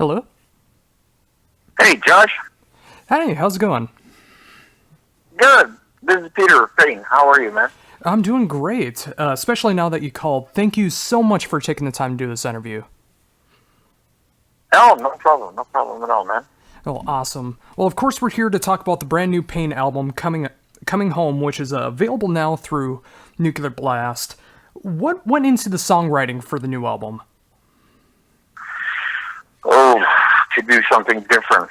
Hello? Hey, Josh. Hey, how's it going? Good. This is Peter Tägtgren. How are you, man? I'm doing great, especially now that you called. Thank you so much for taking the time to do this interview. Oh, no problem. No problem at all, man. Oh, awesome. Well, of course, we're here to talk about the brand new Pain album coming home, which is available now through Nuclear Blast. What went into the songwriting for the new album? Oh, to do something different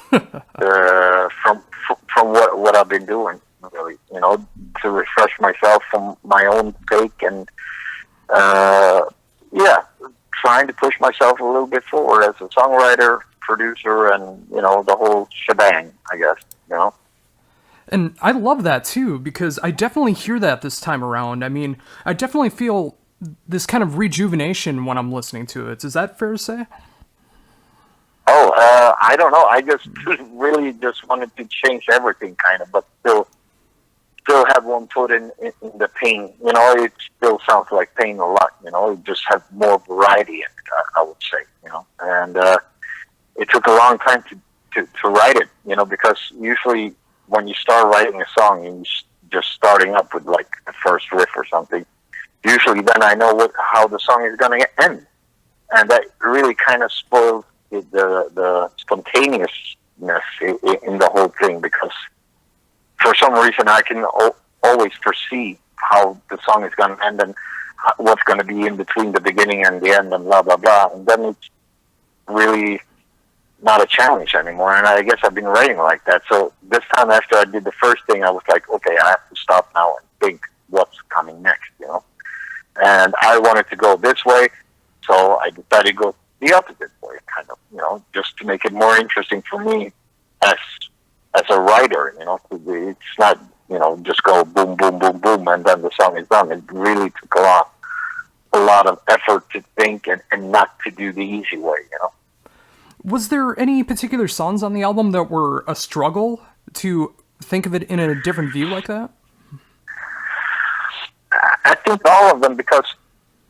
from what I've been doing, really. You know, to refresh myself from my own sake and, trying to push myself a little bit forward as a songwriter, producer, and, the whole shebang, I guess, And I love that too, because I definitely hear that this time around. I mean, I definitely feel this kind of rejuvenation when I'm listening to it. Is that fair to say? Oh, I don't know. I just really just wanted to change everything, kind of, but still have one foot in the Pain. It still sounds like Pain a lot. It just has more variety in it, I would say. And it took a long time to write it. Because usually when you start writing a song and you're just starting up with like the first riff or something, usually then I know how the song is going to end, and that really kind of spoils the spontaneousness in the whole thing, because for some reason I can always foresee how the song is going to end and what's going to be in between the beginning and the end and blah, blah, blah. And then it's really not a challenge anymore. And I guess I've been writing like that. So this time after I did the first thing, I was like, okay, I have to stop now and think what's coming next, And I wanted to go this way, so I decided to go the opposite way, kind of, just to make it more interesting for me as a writer, it's not, just go boom, boom, boom, boom, and then the song is done. It really took a lot of effort to think and not to do the easy way, Was there any particular songs on the album that were a struggle to think of it in a different view like that? I think all of them, because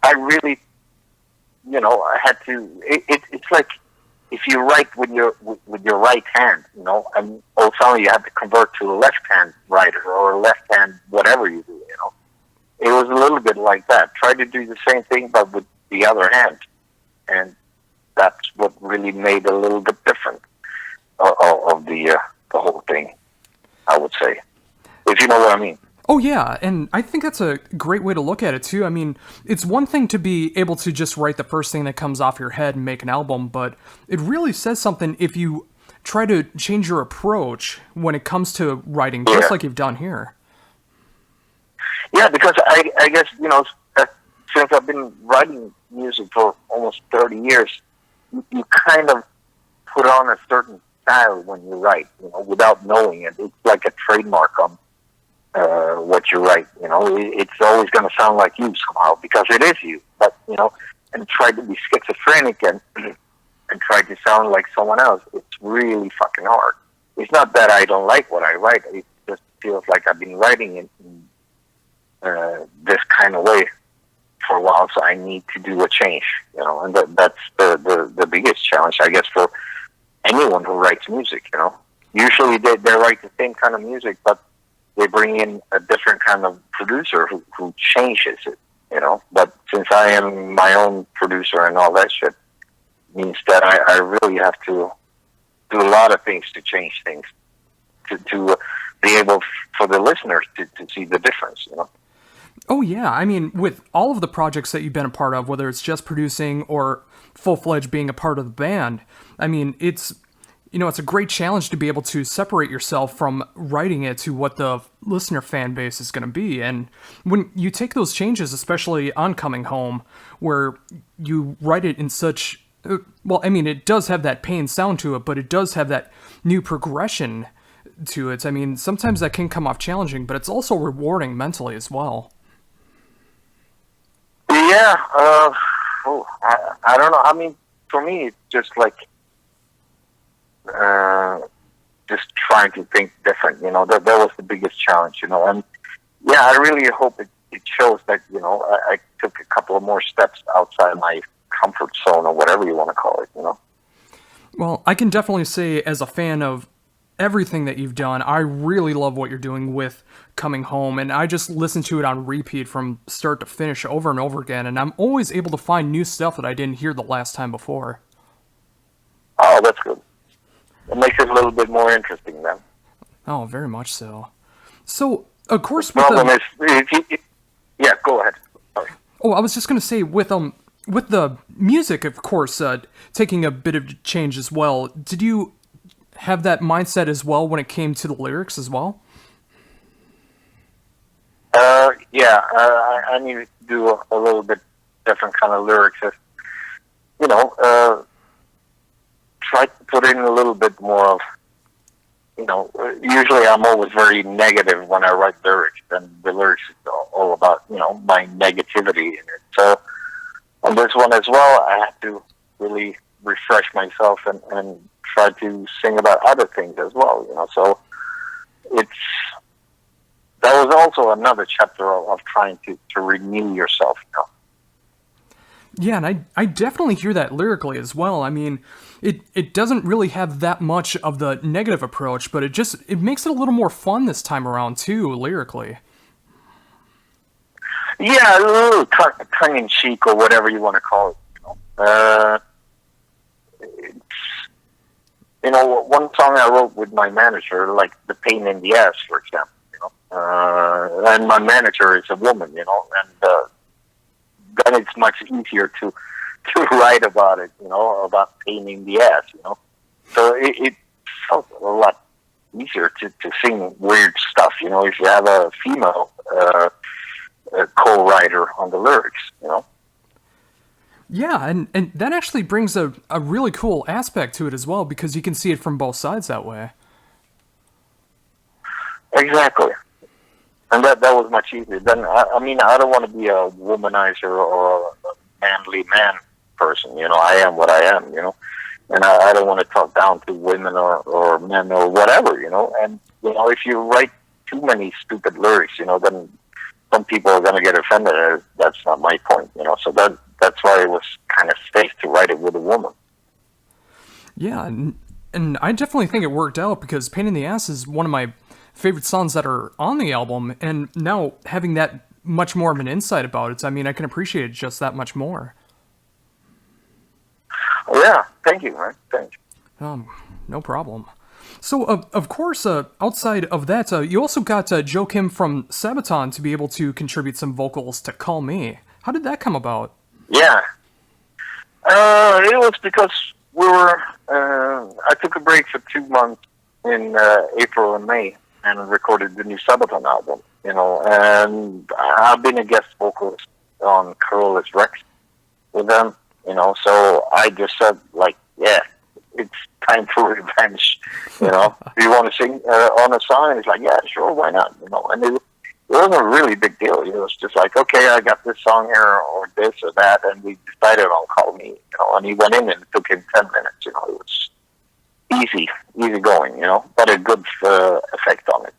I really, I had to. It's like if you write with your right hand, and all of a sudden you have to convert to a left hand writer or a left hand whatever you do. It was a little bit like that. Try to do the same thing but with the other hand, and that's what really made a little bit different of the whole thing, I would say, if you know what I mean. Oh yeah, and I think that's a great way to look at it too. I mean, it's one thing to be able to just write the first thing that comes off your head and make an album, but it really says something if you try to change your approach when it comes to writing, just like you've done here. Yeah, because I guess, since I've been writing music for almost 30 years, you kind of put on a certain style when you write, without knowing it. It's like a trademark on what you write, it's always going to sound like you somehow, because it is you, but, and try to be schizophrenic and try to sound like someone else. It's really fucking hard. It's not that I don't like what I write. It just feels like I've been writing in this kind of way for a while, so I need to do a change, and that's the biggest challenge, I guess, for anyone who writes music, Usually they write the same kind of music, but they bring in a different kind of producer who changes it, But since I am my own producer and all that shit, means that I really have to do a lot of things to change things, to be able for the listeners to see the difference, Oh yeah, I mean, with all of the projects that you've been a part of, whether it's just producing or full-fledged being a part of the band, I mean, it's a great challenge to be able to separate yourself from writing it to what the listener fan base is going to be. And when you take those changes, especially on Coming Home, where you write it in such, well, I mean, it does have that Pain sound to it, but it does have that new progression to it. I mean, sometimes that can come off challenging, but it's also rewarding mentally as well. Yeah, I don't know. I mean, for me, it's just like, just trying to think different, that was the biggest challenge, and yeah, I really hope it shows that, I took a couple of more steps outside my comfort zone or whatever you want to call it, Well, I can definitely say, as a fan of everything that you've done, I really love what you're doing with Coming Home, and I just listen to it on repeat from start to finish over and over again, and I'm always able to find new stuff that I didn't hear the last time before. Oh, that's good. It makes it a little bit more interesting then. Oh, very much so. So, of course, Problem is, yeah, go ahead. Sorry. oh, I was just gonna say with the music, of course, taking a bit of change as well. Did you have that mindset as well when it came to the lyrics as well? Yeah, I need to do a little bit different kind of lyrics. You know, try to put in a little bit more of, usually I'm always very negative when I write lyrics, and the lyrics is all about, my negativity in it. So on this one as well, I had to really refresh myself and try to sing about other things as well, So that was also another chapter of trying to renew yourself, Yeah, and I definitely hear that lyrically as well. I mean, it doesn't really have that much of the negative approach, but it makes it a little more fun this time around too, lyrically. Yeah, a little tongue-in-cheek or whatever you want to call it. One song I wrote with my manager, like "The Pain in the Ass," for example. And my manager is a woman, and then it's much easier to write about it, about pain in the ass, So it felt a lot easier to sing weird stuff, if you have a female co-writer on the lyrics, Yeah, and that actually brings a really cool aspect to it as well, because you can see it from both sides that way. Exactly. And that was much easier. Then, I don't want to be a womanizer or a manly man person, I am what I am, and I don't want to talk down to women or men or whatever, and, if you write too many stupid lyrics, then some people are going to get offended. That's not my point, so that's why it was kind of safe to write it with a woman. Yeah, and I definitely think it worked out, because Pain in the Ass is one of my favorite songs that are on the album, and now having that much more of an insight about it, I mean, I can appreciate it just that much more. Oh, yeah, thank you, man. Thanks. No problem. So, of course, outside of that, you also got Joe Kim from Sabaton to be able to contribute some vocals to Call Me. How did that come about? Yeah. It was because I took a break for 2 months in April and May and recorded the new Sabaton album, and I've been a guest vocalist on Corolla's Rex with them, so I just said, yeah, it's time for revenge, Do you want to sing on a song? And he's like, yeah, sure, why not, and it wasn't a really big deal. It was just like, okay, I got this song here or this or that, and we decided on Call Me, and he went in and it took him 10 minutes, it was easy going, but a good effect on it.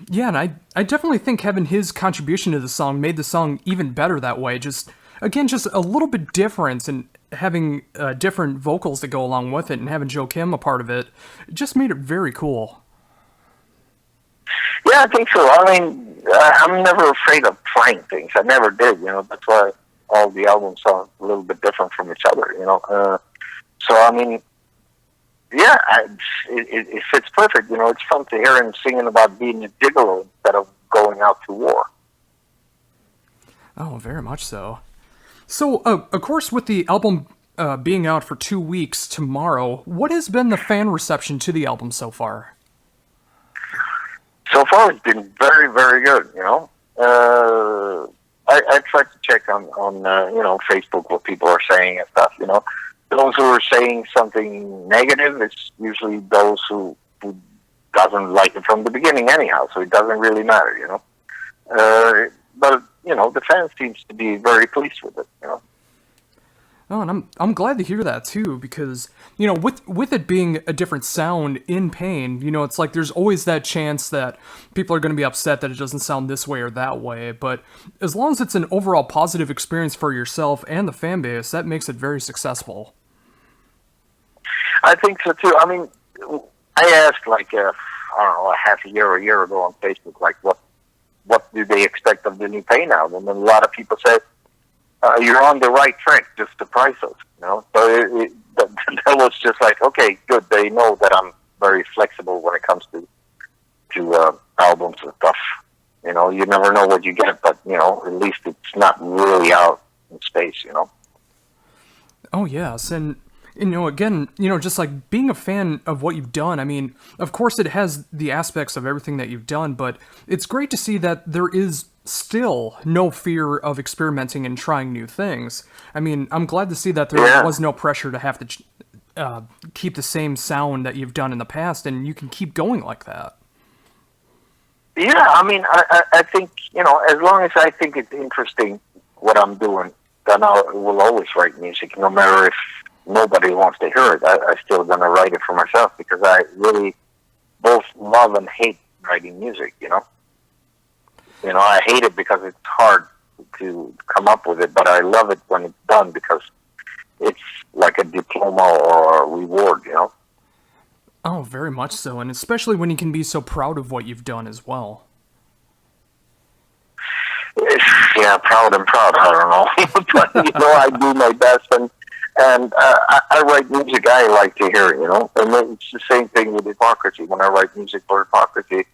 Yeah, and I definitely think having his contribution to the song made the song even better that way. Just a little bit different, and having different vocals that go along with it, and having Joe Kim a part of it, just made it very cool. Yeah, I think so. I mean, I'm never afraid of trying things. I never did, That's why all the albums sound a little bit different from each other, So, I mean, yeah, it fits perfect. It's fun to hear him singing about being a gigolo instead of going out to war. Oh, very much so. So, of course, with the album being out for 2 weeks tomorrow, what has been the fan reception to the album so far? So far, it's been very, very good, I tried to check on Facebook what people are saying and stuff, Those who are saying something negative, it's usually those who doesn't like it from the beginning anyhow, so it doesn't really matter, But, the fans seems to be very pleased with it, Oh, and I'm glad to hear that too, because with it being a different sound in Pain, it's like there's always that chance that people are going to be upset that it doesn't sound this way or that way. But as long as it's an overall positive experience for yourself and the fan base, that makes it very successful. I think so too. I mean, I asked like I don't know, a half a year ago on Facebook, like what do they expect of the new Pain album? And a lot of people say you're on the right track, just the prices. You know, so that was just like, okay, good. They know that I'm very flexible when it comes to albums and stuff. You know, you never know what you get, but you know, at least it's not really out in space. You know. Oh yes, and you know, again, you know, just like being a fan of what you've done. I mean, of course, it has the aspects of everything that you've done, but it's great to see that there is still no fear of experimenting and trying new things. I mean, I'm glad to see that there was no pressure to have to keep the same sound that you've done in the past, and you can keep going like that. Yeah, I mean, I think, you know, as long as I think it's interesting what I'm doing, then I will always write music, no matter if nobody wants to hear it. I still gonna write it for myself because I really both love and hate writing music, you know. You know, I hate it because it's hard to come up with it, but I love it when it's done because it's like a diploma or a reward, you know. Oh, very much so, and especially when you can be so proud of what you've done as well. Yeah, proud, I don't know. But, you know, I do my best, and I write music I like to hear, you know. And it's the same thing with Hypocrisy. When I write music for Hypocrisy,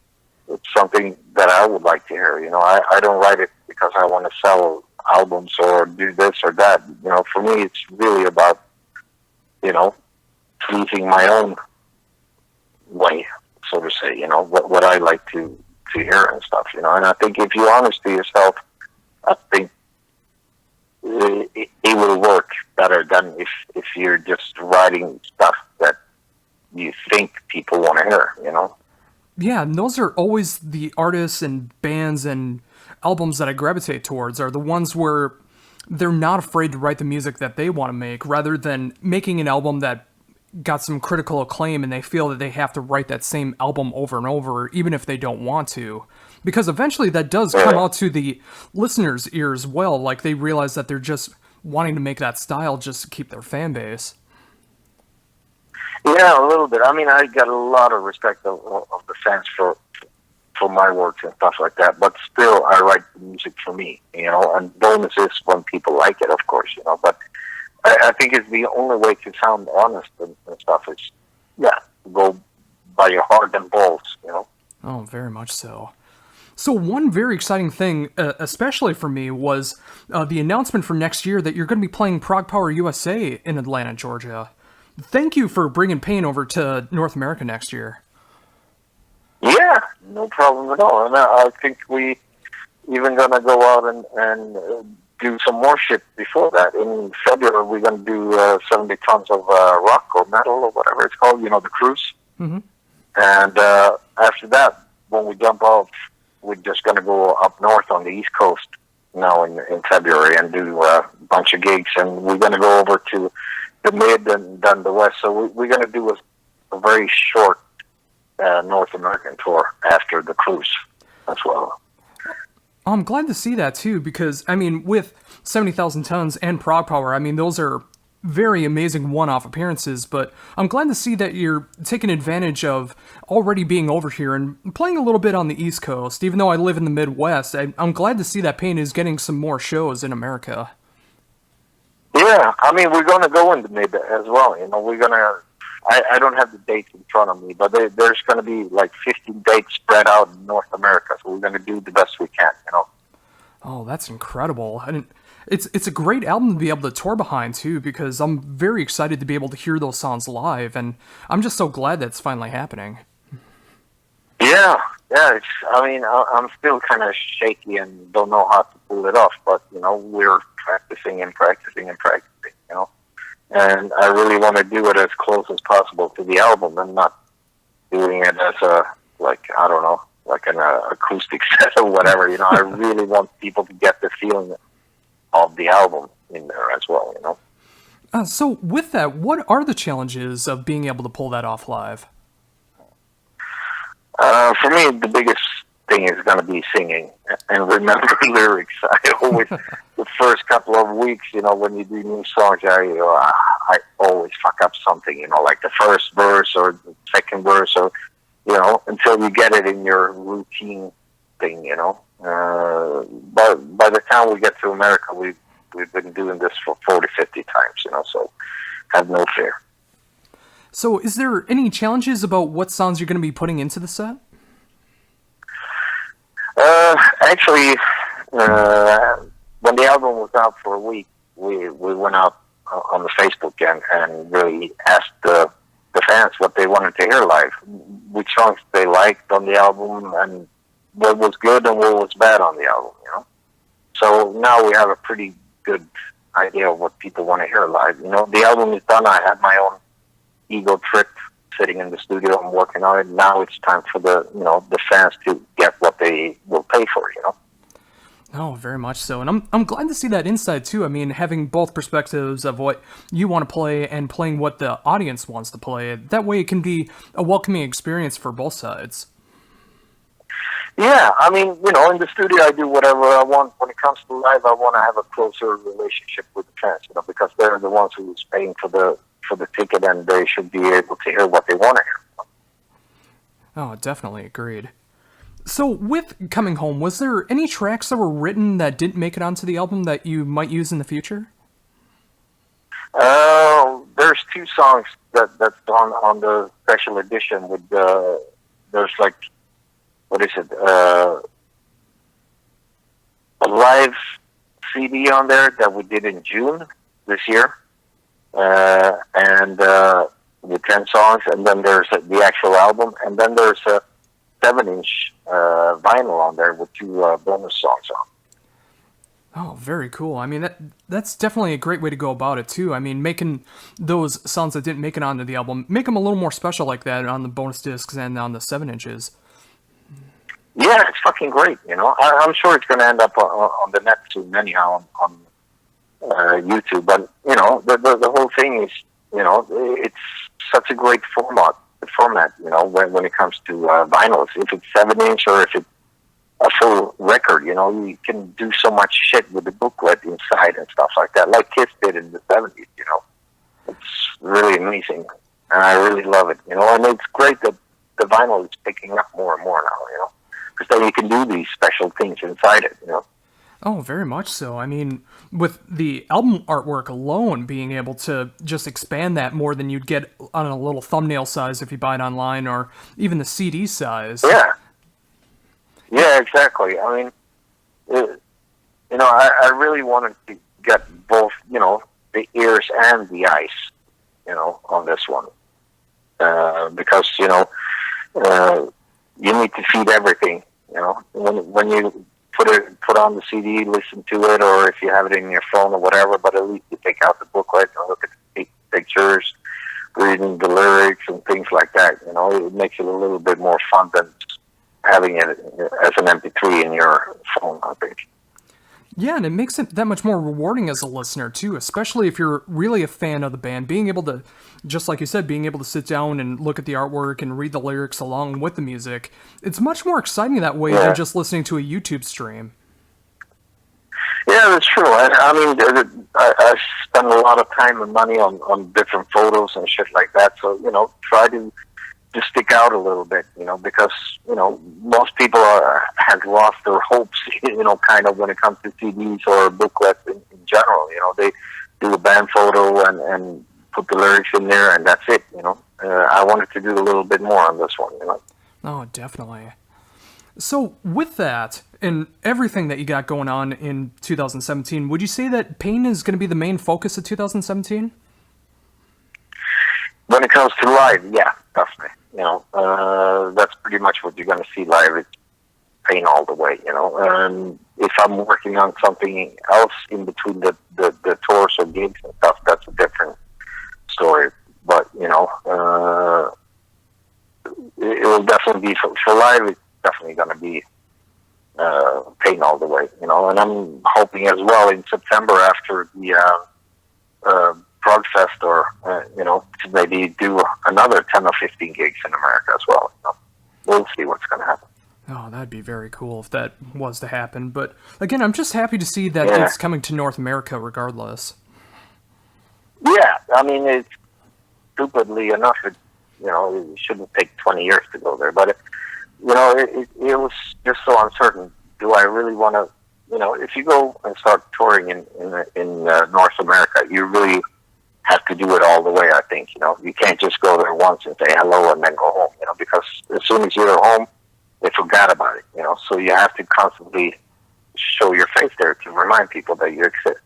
it's something that I would like to hear, you know. I don't write it because I want to sell albums or do this or that. You know, for me, it's really about, you know, pleasing my own way, so to say, you know, what I like to hear and stuff, you know. And I think if you're honest to yourself, I think it will work better than if you're just writing stuff that you think people want to hear, you know. Yeah, and those are always the artists and bands and albums that I gravitate towards, are the ones where they're not afraid to write the music that they want to make, rather than making an album that got some critical acclaim and they feel that they have to write that same album over and over, even if they don't want to. Because eventually that does come out to the listener's ears well, like they realize that they're just wanting to make that style just to keep their fan base. Yeah, a little bit. I mean, I got a lot of respect of the fans for my works and stuff like that, but still I write the music for me, you know, and bonus is when people like it, of course, you know, but I think it's the only way to sound honest and stuff is, go by your heart and balls, you know. Oh, very much so. So one very exciting thing, especially for me, was the announcement for next year that you're going to be playing Prog Power USA in Atlanta, Georgia. Thank you for bringing Pain over to North America next year. Yeah, no problem at all. And I think we even going to go out and do some more shit before that. In February, we're going to do 70 tons of rock or metal or whatever it's called, you know, the cruise. Mm-hmm. And after that, when we jump off, we're just going to go up north on the East Coast now in February and do a bunch of gigs. And we're going to go over to the Mid and then the West. So we're going to do a very short North American tour after the cruise as well. I'm glad to see that too, because I mean, with 70,000 Tons and Prog Power, I mean, those are very amazing one-off appearances, but I'm glad to see that you're taking advantage of already being over here and playing a little bit on the East Coast. Even though I live in the Midwest, I'm glad to see that Pain is getting some more shows in America. Yeah, I mean, we're going to go in the Mid as well. You know, we're going to, I don't have the dates in front of me, but there's going to be like 15 dates spread out in North America, so we're going to do the best we can, you know. Oh, that's incredible. And it's a great album to be able to tour behind, too, because I'm very excited to be able to hear those songs live, and I'm just so glad that's finally happening. Yeah, I mean, I'm still kind of shaky and don't know how to pull it off, but, you know, we're practicing, you know. And I really want to do it as close as possible to the album and not doing it as a, like, I don't know, like an acoustic set or whatever, you know. I really want people to get the feeling of the album in there as well, you know. So with that, what are the challenges of being able to pull that off live? For me, the biggest thing is going to be singing and remembering lyrics. I always, the first couple of weeks, you know, when you do new songs, I I always fuck up something, you know, like the first verse or the second verse, or, you know, until you get it in your routine thing, you know. But by the time we get to America, we've been doing this for 40, 50 times, you know, so have no fear. So is there any challenges about what songs you're going to be putting into the set? Actually, when the album was out for a week, we went out on the Facebook and really asked the fans what they wanted to hear live, which songs they liked on the album, and what was good and what was bad on the album, you know. So now we have a pretty good idea of what people want to hear live. You know, the album is done. I had my own ego trip sitting in the studio and working on it. Now it's time for the fans to get what they will pay for, you know. Oh, very much so. And I'm glad to see that insight too. I mean, having both perspectives of what you want to play and playing what the audience wants to play. That way it can be a welcoming experience for both sides. Yeah, I mean, you know, in the studio I do whatever I want. When it comes to live, I want to have a closer relationship with the fans, you know, because they're the ones who's paying for the ticket, and they should be able to hear what they want to hear. Oh, definitely agreed. So with Coming Home, was there any tracks that were written that didn't make it onto the album that you might use in the future? There's two songs that's on the special edition with there's like, what is it? A live CD on there that we did in June this year, and with 10 songs, and then there's the actual album, and then there's a 7-inch vinyl on there with 2 bonus songs on. Oh, very cool. I mean, that's definitely a great way to go about it, too. I mean, making those songs that didn't make it onto the album, make them a little more special like that on the bonus discs and on the 7 inches. Yeah, it's fucking great, you know. I'm sure it's going to end up on the net soon anyhow on YouTube, but, you know, the whole thing is, you know, it's such a great format, you know, when it comes to vinyls. If it's 7-inch or if it's a full record, you know, you can do so much shit with the booklet inside and stuff like that, like Kiss did in the 70s, you know. It's really amazing, and I really love it, you know, and it's great that the vinyl is picking up more and more now, you know, because then you can do these special things inside it, you know. Oh, very much so. I mean, with the album artwork alone, being able to just expand that more than you'd get on a little thumbnail size if you buy it online, or even the CD size. Yeah. Yeah, exactly. I mean, you know, I really wanted to get both, you know, the ears and the eyes, you know, on this one. Because, you know, you need to feed everything, you know. When you put on the CD, listen to it, or if you have it in your phone or whatever, but at least you take out the booklet and look at the pictures, reading the lyrics and things like that, you know. It makes it a little bit more fun than having it as an MP3 in your phone, I think. Yeah, and it makes it that much more rewarding as a listener, too, especially if you're really a fan of the band. Being able to, just like you said, being able to sit down and look at the artwork and read the lyrics along with the music, it's much more exciting that way than just listening to a YouTube stream. Yeah, that's true. I mean, I spend a lot of time and money on different photos and shit like that, so, you know, try to just stick out a little bit, you know, because, you know, most people have lost their hopes, you know, kind of when it comes to CDs or booklets in general. You know, they do a band photo and put the lyrics in there, and that's it, you know. I wanted to do a little bit more on this one, you know. Oh, definitely. So with that and everything that you got going on in 2017, would you say that Pain is going to be the main focus of 2017? When it comes to live, yeah, definitely. You know, that's pretty much what you're going to see live. It's Pain all the way, you know. If I'm working on something else in between the tours or gigs and stuff, that's a different story. But, you know, it will definitely be, for live, it's definitely going to be Pain all the way, you know. And I'm hoping as well in September after the Progfest, or you know, to maybe do another 10 or 15 gigs in America as well. You know? We'll see what's going to happen. Oh, that'd be very cool if that was to happen. But again, I'm just happy to see that it's coming to North America regardless. Yeah, I mean, it's stupidly enough, it shouldn't take 20 years to go there, but it was just so uncertain. Do I really want to? If you go and start touring in North America, you really have to do it all the way. I think you can't just go there once and say hello and then go home. Because as soon as you're home, they forgot about it. So you have to constantly show your face there to remind people that you exist.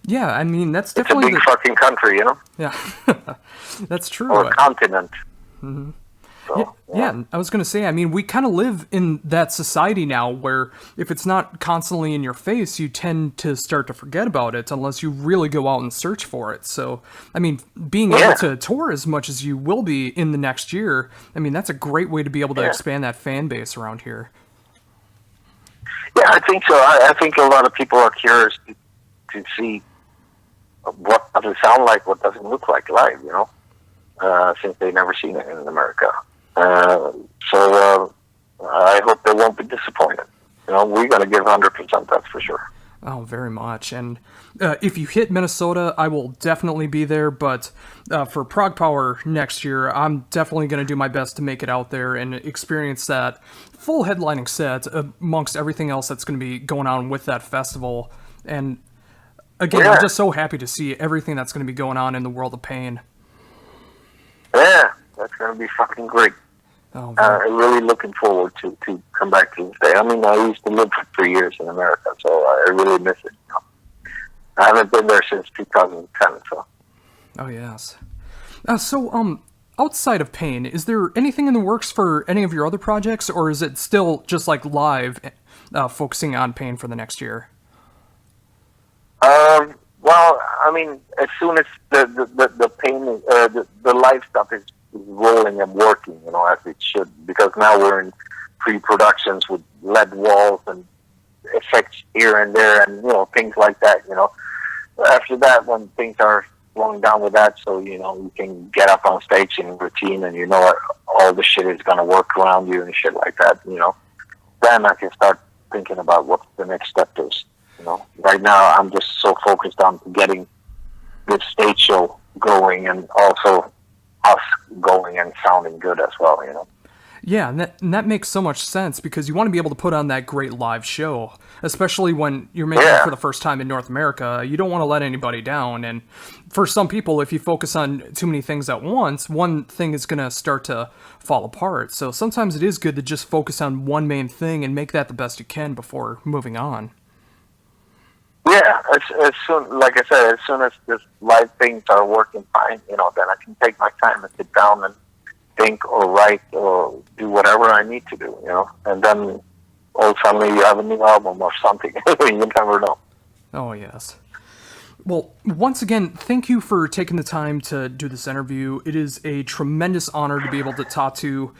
Yeah, I mean that's It's a definitely big fucking country, Yeah, that's true. or a continent. Mm-hmm. So, Yeah, I was going to say, I mean, we kind of live in that society now where if it's not constantly in your face, you tend to start to forget about it unless you really go out and search for it. So, I mean, being able to tour as much as you will be in the next year, I mean, that's a great way to be able to expand that fan base around here. Yeah, I think so. I think a lot of people are curious to see what does it sound like, what does it look like live, since they've never seen it in America. So I hope they won't be disappointed. We're going to give 100%, that's for sure. Oh, very much. And if you hit Minnesota, I will definitely be there. But for Prog Power next year, I'm definitely going to do my best to make it out there and experience that full headlining set amongst everything else that's going to be going on with that festival. And again, I'm just so happy to see everything that's going to be going on in the world of pain. Yeah, that's going to be fucking great. Oh, I'm really looking forward to come back to this day. I mean, I used to live for 3 years in America, so I really miss it. I haven't been there since 2010, so. Oh, yes. So, outside of Pain, is there anything in the works for any of your other projects, or is it still just like live, focusing on Pain for the next year? Well, I mean, as soon as the Pain, the live stuff is rolling and working, as it should, because now we're in pre-productions with LED walls and effects here and there and, things like that, After that, when things are slowing down with that, so, you can get up on stage in routine and all the shit is going to work around you and shit like that, then I can start thinking about what the next step is, Right now, I'm just so focused on getting this stage show going and also us going and sounding good as well, Yeah, and that makes so much sense because you want to be able to put on that great live show, especially when you're making it for the first time in North America. You don't want to let anybody down, and for some people, if you focus on too many things at once, one thing is going to start to fall apart. So sometimes it is good to just focus on one main thing and make that the best you can before moving on. Yeah, as soon, like I said, as soon as this live things are working fine, then I can take my time and sit down and think or write or do whatever I need to do, and then all of a sudden you have a new album or something. You never know. Oh, yes. Well, once again, thank you for taking the time to do this interview. It is a tremendous honor to be able to talk to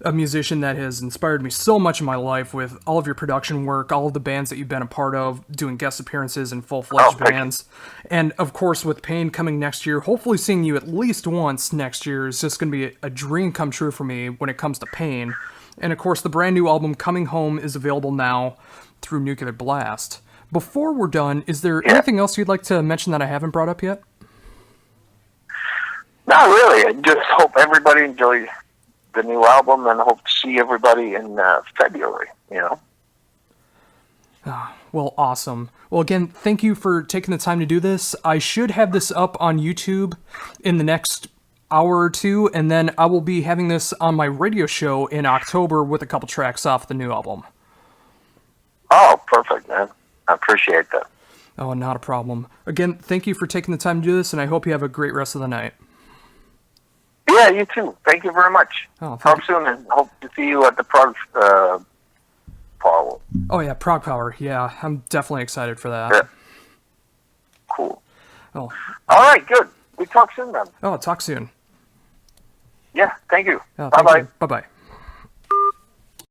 a musician that has inspired me so much in my life with all of your production work, all of the bands that you've been a part of, doing guest appearances in full-fledged bands. And, of course, with Pain coming next year, hopefully seeing you at least once next year is just going to be a dream come true for me when it comes to Pain. And, of course, the brand new album, Coming Home, is available now through Nuclear Blast. Before we're done, is there anything else you'd like to mention that I haven't brought up yet? Not really. I just hope everybody enjoys the new album and hope to see everybody in February, Well, awesome. Well, again, thank you for taking the time to do this. I should have this up on YouTube in the next hour or two, and then I will be having this on my radio show in October with a couple tracks off the new album. Oh, perfect, man. I appreciate that. Oh, not a problem. Again, thank you for taking the time to do this, and I hope you have a great rest of the night. Yeah, you too. Thank you very much. Talk soon and hope to see you at the Prog Power. Oh, yeah, Prog Power. Yeah, I'm definitely excited for that. Yeah. Cool. Oh. All right, good. We talk soon then. Oh, talk soon. Yeah, thank you. Oh, Bye-bye. Bye-bye.